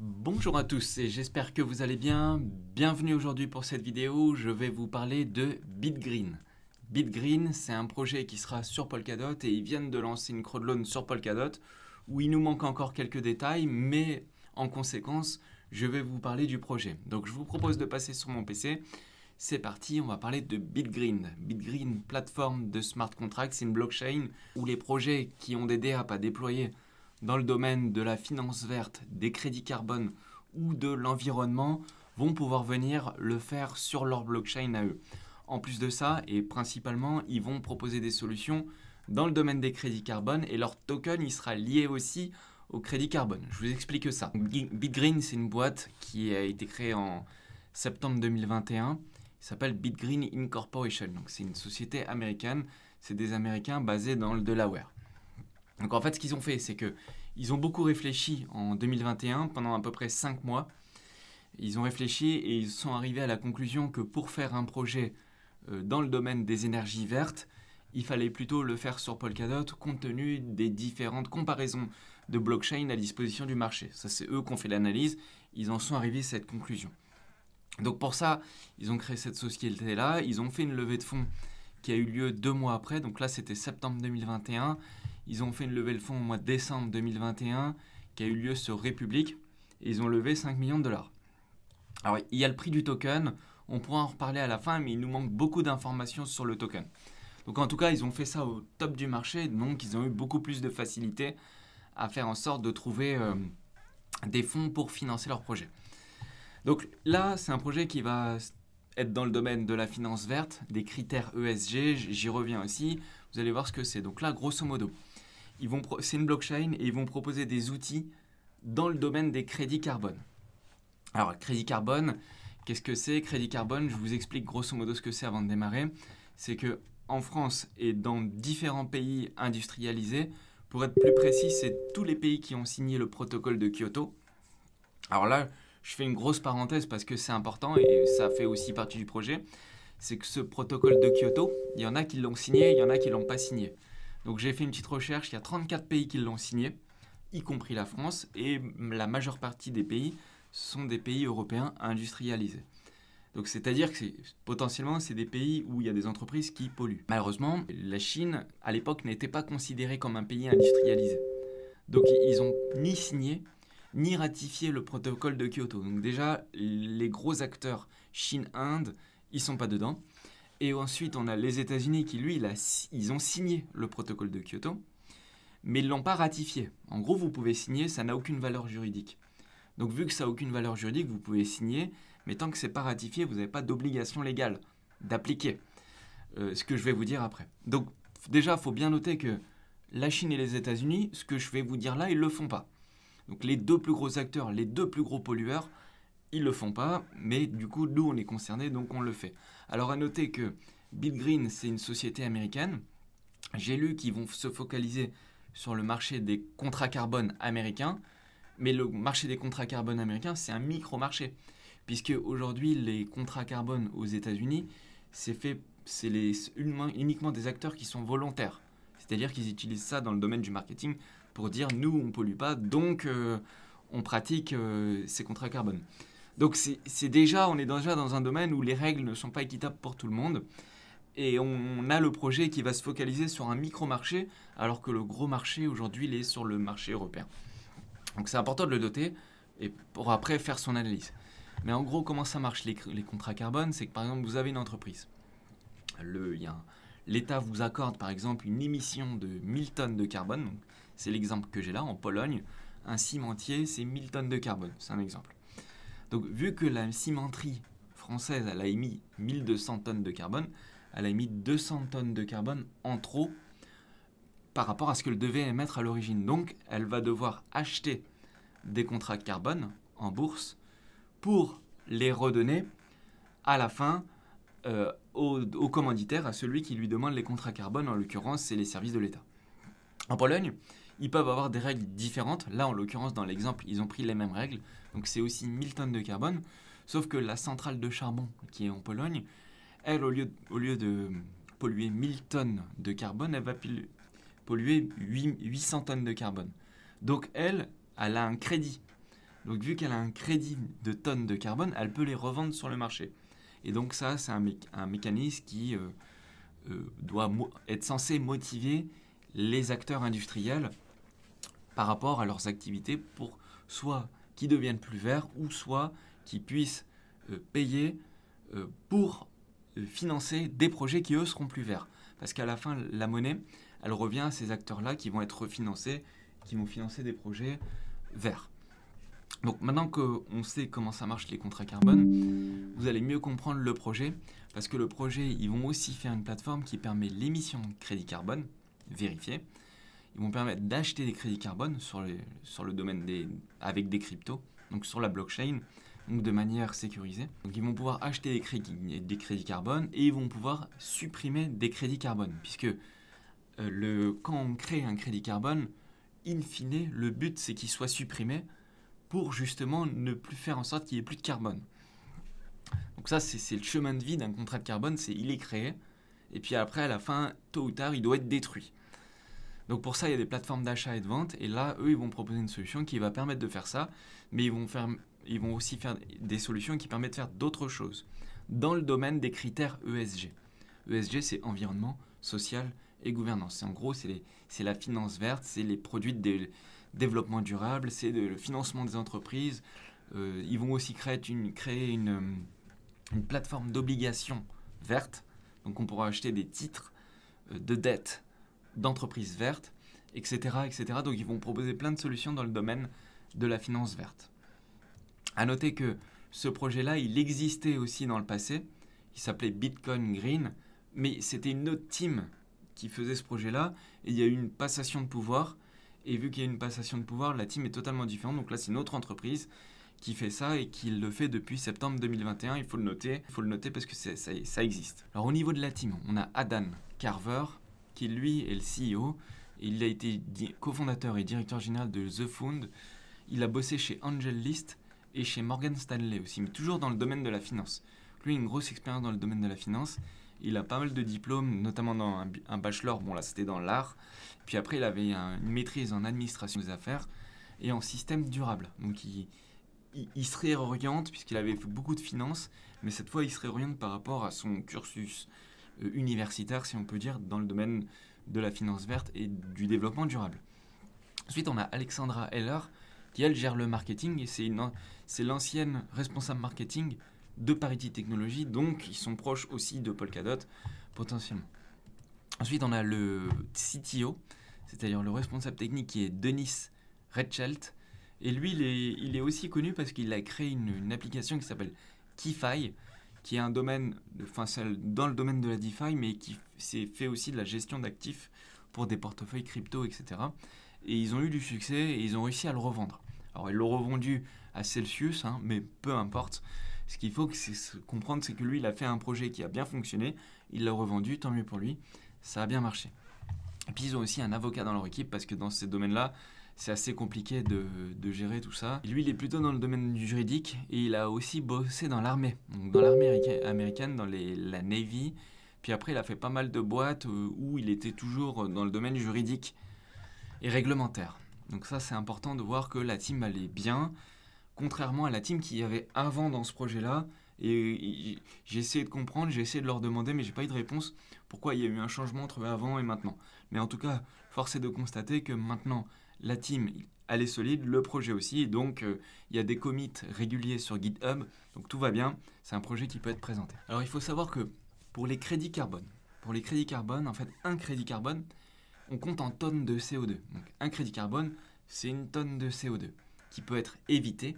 Bonjour à tous et j'espère que vous allez bien. Bienvenue aujourd'hui pour cette vidéo où je vais vous parler de BitGreen. BitGreen, c'est un projet qui sera sur Polkadot et ils viennent de lancer une crowdloan sur Polkadot où il nous manque encore quelques détails, mais en conséquence, je vais vous parler du projet. Donc je vous propose de passer sur mon PC. C'est parti, on va parler de BitGreen. BitGreen, plateforme de smart contracts, c'est une blockchain où les projets qui ont des DApps à déployer dans le domaine de la finance verte, des crédits carbone ou de l'environnement vont pouvoir venir le faire sur leur blockchain à eux. En plus de ça, et principalement, ils vont proposer des solutions dans le domaine des crédits carbone et leur token il sera lié aussi au crédit carbone. Je vous explique ça. BitGreen, c'est une boîte qui a été créée en septembre 2021. Il s'appelle BitGreen Incorporation. Donc c'est une société américaine. C'est des Américains basés dans le Delaware. Donc en fait, ce qu'ils ont fait, c'est qu'ils ont beaucoup réfléchi en 2021, pendant à peu près 5 mois. Ils ont réfléchi et ils sont arrivés à la conclusion que pour faire un projet dans le domaine des énergies vertes, il fallait plutôt le faire sur Polkadot compte tenu des différentes comparaisons de blockchain à disposition du marché. Ça, c'est eux qui ont fait l'analyse. Ils en sont arrivés à cette conclusion. Donc pour ça, ils ont créé cette société-là. Ils ont fait une levée de fonds qui a eu lieu 2 mois après. Donc là, c'était septembre 2021. Ils ont fait une levée de fonds au mois de décembre 2021 qui a eu lieu sur Republic et ils ont levé 5 millions de dollars. Alors, il y a le prix du token, on pourra en reparler à la fin, mais il nous manque beaucoup d'informations sur le token. Donc en tout cas, ils ont fait ça au top du marché, donc ils ont eu beaucoup plus de facilité à faire en sorte de trouver des fonds pour financer leur projet. Donc là, c'est un projet qui va être dans le domaine de la finance verte, des critères ESG, j'y reviens aussi, vous allez voir ce que c'est. Donc là, grosso modo, c'est une blockchain et ils vont proposer des outils dans le domaine des crédits carbone. Alors, crédit carbone, qu'est-ce que c'est? Crédit carbone, je vous explique grosso modo ce que c'est avant de démarrer. C'est que en France et dans différents pays industrialisés, pour être plus précis, c'est tous les pays qui ont signé le protocole de Kyoto. Alors là, je fais une grosse parenthèse parce que c'est important et ça fait aussi partie du projet. C'est que ce protocole de Kyoto, il y en a qui l'ont signé, il y en a qui ne l'ont pas signé. Donc j'ai fait une petite recherche, il y a 34 pays qui l'ont signé, y compris la France, et la majeure partie des pays sont des pays européens industrialisés. Donc c'est-à-dire que potentiellement c'est des pays où il y a des entreprises qui polluent. Malheureusement, la Chine, à l'époque, n'était pas considérée comme un pays industrialisé. Donc ils n'ont ni signé, ni ratifié le protocole de Kyoto. Donc déjà, les gros acteurs, Chine, Inde, ils sont pas dedans. Et ensuite, on a les États-Unis qui, lui, ils ont signé le protocole de Kyoto, mais ils ne l'ont pas ratifié. En gros, vous pouvez signer, ça n'a aucune valeur juridique. Donc, vu que ça n'a aucune valeur juridique, vous pouvez signer, mais tant que ce n'est pas ratifié, vous n'avez pas d'obligation légale d'appliquer. Ce que je vais vous dire après. Donc, déjà, il faut bien noter que la Chine et les États-Unis, ce que je vais vous dire là, ils ne le font pas. Donc, les deux plus gros acteurs, les deux plus gros pollueurs, ils ne le font pas, mais du coup, nous, on est concernés, donc on le fait. Alors, à noter que BitGreen, c'est une société américaine. J'ai lu qu'ils vont se focaliser sur le marché des contrats carbone américains, mais le marché des contrats carbone américains, c'est un micro-marché, puisque aujourd'hui, les contrats carbone aux États-Unis, c'est uniquement des acteurs qui sont volontaires. C'est-à-dire qu'ils utilisent ça dans le domaine du marketing pour dire, nous, on ne pollue pas, donc on pratique ces contrats carbone. Donc on est déjà dans un domaine où les règles ne sont pas équitables pour tout le monde. Et on a le projet qui va se focaliser sur un micro-marché, alors que le gros marché aujourd'hui, il est sur le marché européen. Donc c'est important de le noter, et pour après faire son analyse. Mais en gros, comment ça marche les contrats carbone? C'est que par exemple, vous avez une entreprise. L'État vous accorde par exemple une émission de 1000 tonnes de carbone. C'est l'exemple que j'ai là, en Pologne. Un cimentier, c'est 1000 tonnes de carbone. C'est un exemple. Donc, vu que la cimenterie française, elle a émis 1200 tonnes de carbone, elle a émis 200 tonnes de carbone en trop par rapport à ce qu'elle devait émettre à l'origine. Donc, elle va devoir acheter des contrats de carbone en bourse pour les redonner à la fin au commanditaire, à celui qui lui demande les contrats carbone. En l'occurrence, c'est les services de l'État. En Pologne, ils peuvent avoir des règles différentes. Là, en l'occurrence, dans l'exemple, ils ont pris les mêmes règles. Donc, c'est aussi 1000 tonnes de carbone. Sauf que la centrale de charbon qui est en Pologne, elle, au lieu de polluer 1000 tonnes de carbone, elle va polluer 800 tonnes de carbone. Donc, elle a un crédit Donc vu qu'elle a un crédit de tonnes de carbone, elle peut les revendre sur le marché. Et donc ça, c'est un mécanisme qui doit être censé motiver les acteurs industriels par rapport à leurs activités pour soit qu'ils deviennent plus verts ou soit qu'ils puissent payer pour financer des projets qui, eux, seront plus verts. Parce qu'à la fin, la monnaie, elle revient à ces acteurs-là qui vont être refinancés, qui vont financer des projets verts. Donc maintenant qu'on sait comment ça marche les contrats carbone, vous allez mieux comprendre le projet, parce que le projet, ils vont aussi faire une plateforme qui permet l'émission de crédits carbone vérifiés. Ils vont permettre d'acheter des crédits carbone sur le domaine avec des cryptos, donc sur la blockchain, donc de manière sécurisée. Donc ils vont pouvoir acheter des crédits carbone et ils vont pouvoir supprimer des crédits carbone, puisque quand on crée un crédit carbone, in fine, le but c'est qu'il soit supprimé pour justement ne plus faire en sorte qu'il n'y ait plus de carbone. Donc ça, c'est le chemin de vie d'un contrat de carbone, il est créé, et puis après, à la fin, tôt ou tard, il doit être détruit. Donc pour ça, il y a des plateformes d'achat et de vente, et là, eux, ils vont proposer une solution qui va permettre de faire ça, mais ils vont aussi faire des solutions qui permettent de faire d'autres choses, dans le domaine des critères ESG. ESG, c'est environnement, social et gouvernance. En gros, c'est la finance verte, c'est les produits de développement durable, c'est le financement des entreprises. Ils vont aussi créer une plateforme d'obligations vertes. Donc on pourra acheter des titres de dette d'entreprises vertes, etc., etc. Donc ils vont proposer plein de solutions dans le domaine de la finance verte. À noter que ce projet-là, il existait aussi dans le passé. Il s'appelait Bitcoin Green, mais c'était une autre team qui faisait ce projet-là. Et il y a eu une passation de pouvoir. Et vu qu'il y a une passation de pouvoir, la team est totalement différente. Donc là, c'est une autre entreprise qui fait ça et qui le fait depuis septembre 2021. Il faut le noter parce que ça existe. Alors au niveau de la team, on a Adam Carver, qui lui est le CEO. Il a été cofondateur et directeur général de The Fund. Il a bossé chez AngelList et chez Morgan Stanley aussi, mais toujours dans le domaine de la finance. Lui, une grosse expérience dans le domaine de la finance. Il a pas mal de diplômes, notamment dans un bachelor, bon là c'était dans l'art. Puis après, il avait une maîtrise en administration des affaires et en système durable. Donc il se réoriente, puisqu'il avait fait beaucoup de finance, mais cette fois il se réoriente par rapport à son cursus universitaire, si on peut dire, dans le domaine de la finance verte et du développement durable. Ensuite, on a Alexandra Heller, qui elle gère le marketing, et c'est l'ancienne responsable marketing de Parity Technologies, donc ils sont proches aussi de Polkadot, potentiellement. Ensuite, on a le CTO, c'est-à-dire le responsable technique, qui est Denis Redchelt, et lui, il est aussi connu parce qu'il a créé une application qui s'appelle Kify, qui est dans le domaine de la DeFi, mais qui s'est fait aussi de la gestion d'actifs pour des portefeuilles crypto, etc. Et ils ont eu du succès et ils ont réussi à le revendre. Alors, ils l'ont revendu à Celsius, mais peu importe. Ce qu'il faut comprendre, c'est que lui, il a fait un projet qui a bien fonctionné, il l'a revendu, tant mieux pour lui, ça a bien marché. Et puis, ils ont aussi un avocat dans leur équipe, parce que dans ces domaines-là, c'est assez compliqué de gérer tout ça. Et lui, il est plutôt dans le domaine du juridique et il a aussi bossé dans l'armée. Donc dans l'armée américaine, dans la Navy. Puis après, il a fait pas mal de boîtes où il était toujours dans le domaine juridique et réglementaire. Donc ça, c'est important de voir que la team allait bien, contrairement à la team qu'il y avait avant dans ce projet-là. Et j'ai essayé de comprendre, j'ai essayé de leur demander, mais j'ai pas eu de réponse pourquoi il y a eu un changement entre avant et maintenant. Mais en tout cas, force est de constater que maintenant, la team, elle est solide, le projet aussi, et donc il y a des commits réguliers sur GitHub, donc tout va bien, c'est un projet qui peut être présenté. Alors il faut savoir que pour les crédits carbone, en fait, un crédit carbone, on compte en tonnes de CO2. Donc un crédit carbone, c'est une tonne de CO2 qui peut être évité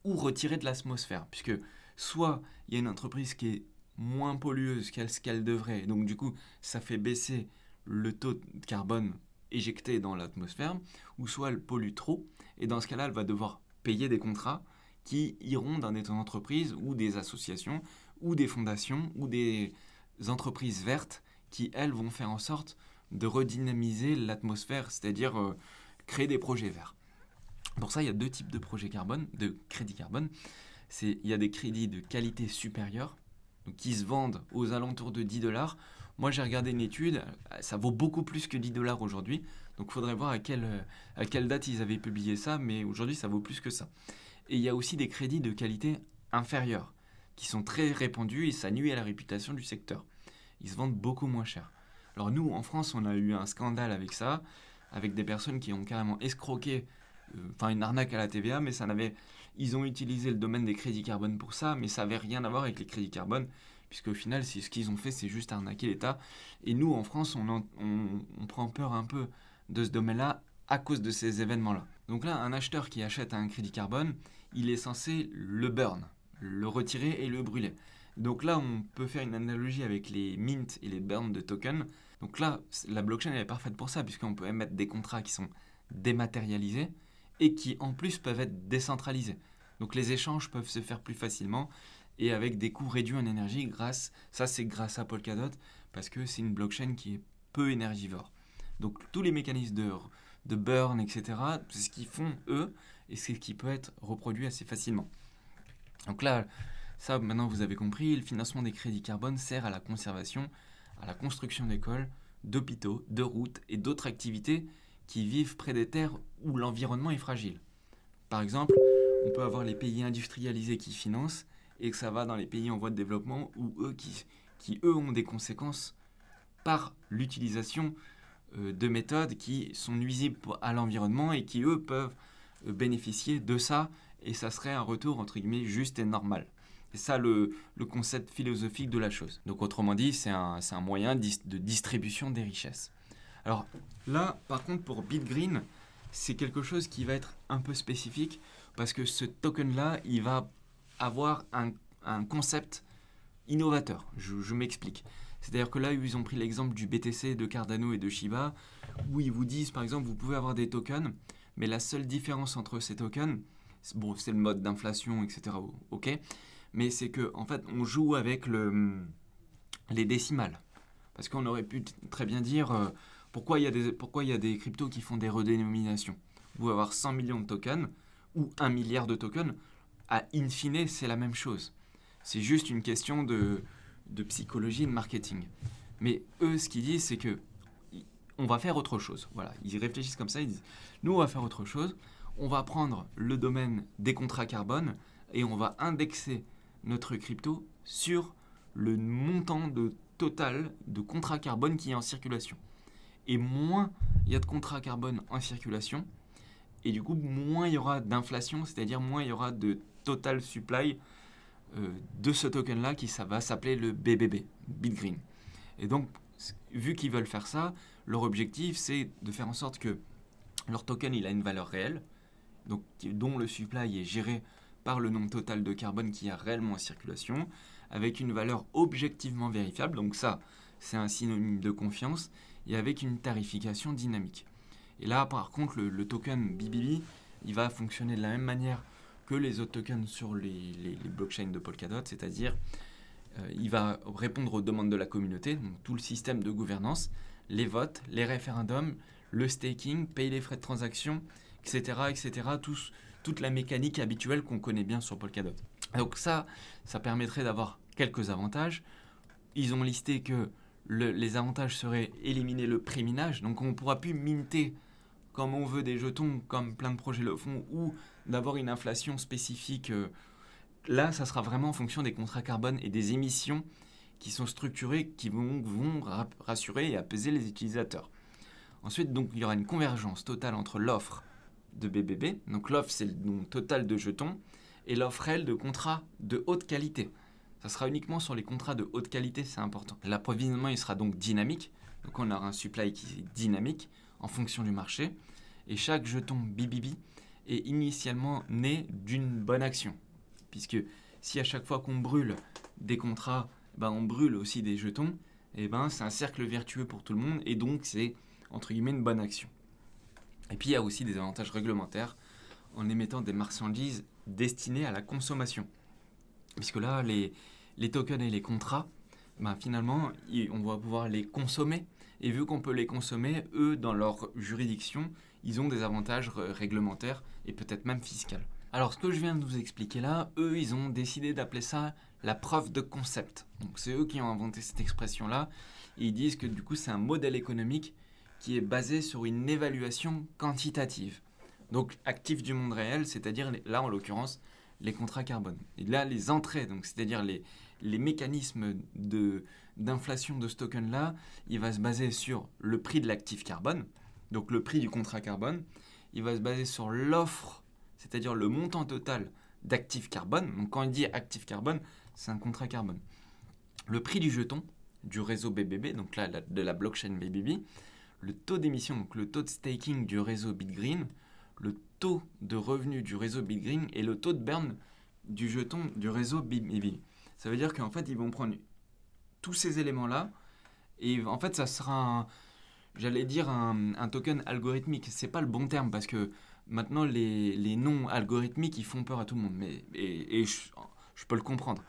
ou retiré de l'atmosphère, puisque soit il y a une entreprise qui est moins pollueuse qu'elle devrait, donc du coup ça fait baisser le taux de carbone éjecté dans l'atmosphère, ou soit elle pollue trop, et dans ce cas-là, elle va devoir payer des contrats qui iront dans des entreprises ou des associations ou des fondations ou des entreprises vertes qui, elles, vont faire en sorte de redynamiser l'atmosphère, c'est-à-dire créer des projets verts. Pour ça, il y a deux types de projets carbone, de crédits carbone. Il y a des crédits de qualité supérieure, donc qui se vendent aux alentours de 10$. Moi, j'ai regardé une étude, ça vaut beaucoup plus que 10$ aujourd'hui. Donc, il faudrait voir à quelle date ils avaient publié ça, mais aujourd'hui, ça vaut plus que ça. Et il y a aussi des crédits de qualité inférieure, qui sont très répandus et ça nuit à la réputation du secteur. Ils se vendent beaucoup moins cher. Alors nous, en France, on a eu un scandale avec ça, avec des personnes qui ont carrément escroqué, une arnaque à la TVA, mais ils ont utilisé le domaine des crédits carbone pour ça, mais ça n'avait rien à voir avec les crédits carbone, puisque au final, ce qu'ils ont fait, c'est juste arnaquer l'État. Et nous, en France, on prend peur un peu de ce domaine-là à cause de ces événements-là. Donc là, un acheteur qui achète un crédit carbone, il est censé le burn, le retirer et le brûler. Donc là, on peut faire une analogie avec les mint et les burn de tokens. Donc là, la blockchain elle est parfaite pour ça, puisqu'on peut émettre des contrats qui sont dématérialisés et qui en plus peuvent être décentralisés. Donc les échanges peuvent se faire plus facilement et avec des coûts réduits en énergie c'est grâce à Polkadot, parce que c'est une blockchain qui est peu énergivore. Donc tous les mécanismes de burn, etc., c'est ce qu'ils font eux, et c'est ce qui peut être reproduit assez facilement. Donc là, ça maintenant vous avez compris, le financement des crédits carbone sert à la conservation, à la construction d'écoles, d'hôpitaux, de routes et d'autres activités qui vivent près des terres où l'environnement est fragile. Par exemple, on peut avoir les pays industrialisés qui financent et que ça va dans les pays en voie de développement où qui eux ont des conséquences par l'utilisation de méthodes qui sont nuisibles à l'environnement et qui eux peuvent bénéficier de ça, et ça serait un retour entre guillemets juste et normal. C'est ça le concept philosophique de la chose. Donc autrement dit, c'est un moyen de distribution des richesses. Alors là, par contre, pour BitGreen, c'est quelque chose qui va être un peu spécifique parce que ce token-là, il va avoir un concept innovateur. Je m'explique. C'est-à-dire que là, ils ont pris l'exemple du BTC, de Cardano et de Shiba, où ils vous disent, par exemple, vous pouvez avoir des tokens, mais la seule différence entre ces tokens, c'est le mode d'inflation, etc., ok, mais c'est que en fait, on joue avec les décimales. Parce qu'on aurait pu très bien dire pourquoi il y a des cryptos qui font des redénominations. Vous pouvez avoir 100 millions de tokens ou 1 milliard de tokens. À in fine, c'est la même chose. C'est juste une question de psychologie et de marketing. Mais eux, ce qu'ils disent, c'est que on va faire autre chose. Voilà, ils réfléchissent comme ça, ils disent, nous, on va faire autre chose. On va prendre le domaine des contrats carbone et on va indexer notre crypto sur le montant total de contrats carbone qui est en circulation. Et moins il y a de contrats carbone en circulation, et du coup, moins il y aura d'inflation, c'est-à-dire moins il y aura de total supply de ce token-là ça va s'appeler le BBB, BitGreen. Et donc, vu qu'ils veulent faire ça, leur objectif, c'est de faire en sorte que leur token, il a une valeur réelle, donc, dont le supply est géré par le nombre total de carbone qui a réellement en circulation, avec une valeur objectivement vérifiable, donc ça, c'est un synonyme de confiance, et avec une tarification dynamique. Et là, par contre, le token BBB, il va fonctionner de la même manière que les autres tokens sur les blockchains de Polkadot, c'est-à-dire il va répondre aux demandes de la communauté, donc tout le système de gouvernance, les votes, les référendums, le staking, payer les frais de transaction, etc., etc., toute la mécanique habituelle qu'on connaît bien sur Polkadot. Donc ça permettrait d'avoir quelques avantages. Ils ont listé que les avantages seraient éliminer le pré-minage, donc on ne pourra plus minter comme on veut des jetons, comme plein de projets le font, ou d'avoir une inflation spécifique. Là, ça sera vraiment en fonction des contrats carbone et des émissions qui sont structurées, qui vont rassurer et apaiser les utilisateurs. Ensuite, donc, il y aura une convergence totale entre l'offre de BBB, donc l'offre c'est le nombre total de jetons, et l'offre réelle de contrats de haute qualité. Ça sera uniquement sur les contrats de haute qualité, c'est important. L'approvisionnement, il sera donc dynamique, donc on aura un supply qui est dynamique en fonction du marché, et chaque jeton BBB est initialement né d'une bonne action, puisque si à chaque fois qu'on brûle des contrats, on brûle aussi des jetons, et c'est un cercle vertueux pour tout le monde, et donc c'est entre guillemets une bonne action. Et puis il y a aussi des avantages réglementaires en émettant des marchandises destinées à la consommation, puisque là les tokens et les contrats, finalement on va pouvoir les consommer, et vu qu'on peut les consommer, eux dans leur juridiction, ils ont des avantages réglementaires et peut-être même fiscaux. Alors ce que je viens de vous expliquer là, eux ils ont décidé d'appeler ça la preuve de concept. Donc c'est eux qui ont inventé cette expression là, et ils disent que du coup c'est un modèle économique qui est basé sur une évaluation quantitative. Donc actifs du monde réel, c'est-à-dire là en l'occurrence les contrats carbone. Et là les entrées, donc c'est-à-dire les mécanismes d'inflation de ce token-là, il va se baser sur le prix de l'actif carbone, donc le prix du contrat carbone. Il va se baser sur l'offre, c'est-à-dire le montant total d'actifs carbone. Donc quand il dit actif carbone, c'est un contrat carbone. Le prix du jeton du réseau BBB, donc là de la blockchain BBB, le taux d'émission, donc le taux de staking du réseau BitGreen, le taux de revenu du réseau BitGreen et le taux de burn du jeton du réseau BBB. Ça veut dire qu'en fait, ils vont prendre tous ces éléments-là et en fait, ça sera un token algorithmique. C'est pas le bon terme parce que maintenant, les noms algorithmiques, ils font peur à tout le monde. Et je peux le comprendre.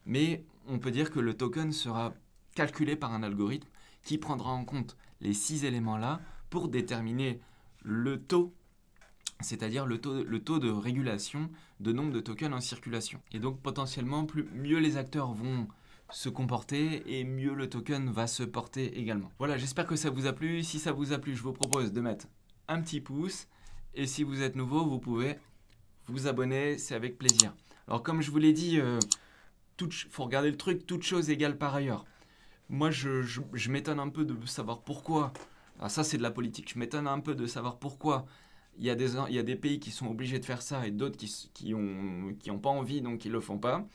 Mais on peut dire que le token sera calculé par un algorithme qui prendra en compte les 6 éléments-là pour déterminer le taux, c'est-à-dire le taux de régulation de nombre de tokens en circulation. Et donc potentiellement, mieux les acteurs vont se comporter et mieux le token va se porter également. Voilà, j'espère que ça vous a plu. Si ça vous a plu, je vous propose de mettre un petit pouce. Et si vous êtes nouveau, vous pouvez vous abonner, c'est avec plaisir. Alors comme je vous l'ai dit, faut regarder le truc, toute chose égale par ailleurs. Moi, je m'étonne un peu de savoir pourquoi. Alors ça, c'est de la politique. Je m'étonne un peu de savoir pourquoi il y a des pays qui sont obligés de faire ça et d'autres qui ont pas envie, donc ils le font pas.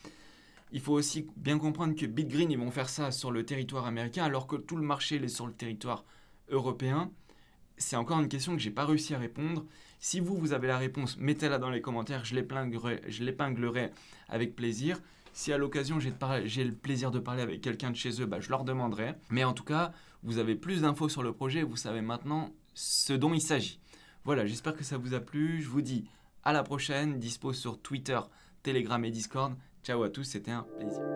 Il faut aussi bien comprendre que BitGreen, ils vont faire ça sur le territoire américain, alors que tout le marché est sur le territoire européen. C'est encore une question que j'ai pas réussi à répondre. Si vous avez la réponse, mettez-la dans les commentaires, je l'épinglerai avec plaisir. Si à l'occasion j'ai le plaisir de parler avec quelqu'un de chez eux, je leur demanderai. Mais en tout cas, vous avez plus d'infos sur le projet, vous savez maintenant ce dont il s'agit. Voilà, j'espère que ça vous a plu. Je vous dis à la prochaine, dispo sur Twitter, Telegram et Discord. Ciao à tous, c'était un plaisir.